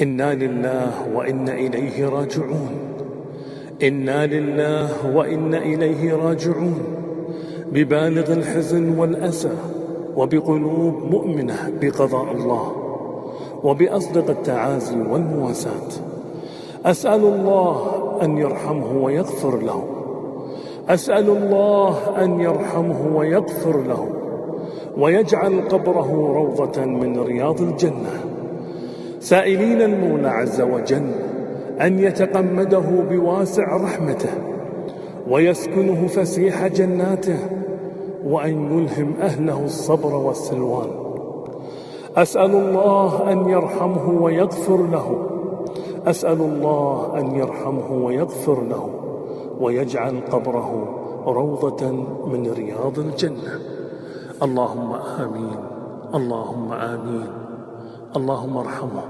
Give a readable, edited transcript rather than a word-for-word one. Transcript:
إنا لله وإنا إليه راجعون. إنا لله وإنا إليه راجعون، ببالغ الحزن والأسى، وبقلوب مؤمنة بقضاء الله، وبأصدق التعازي والمواساة. أسأل الله أن يرحمه ويغفر له، أسأل الله أن يرحمه ويغفر له، ويجعل قبره روضة من رياض الجنة، سائلين المولى عز وجل أن يتقمده بواسع رحمته، ويسكنه فسيح جناته، وأن يلهم أهله الصبر والسلوان. أسأل الله أن يرحمه ويغفر له، أسأل الله أن يرحمه ويغفر له، ويجعل قبره روضة من رياض الجنة. اللهم آمين، اللهم آمين. اللهم ارحمه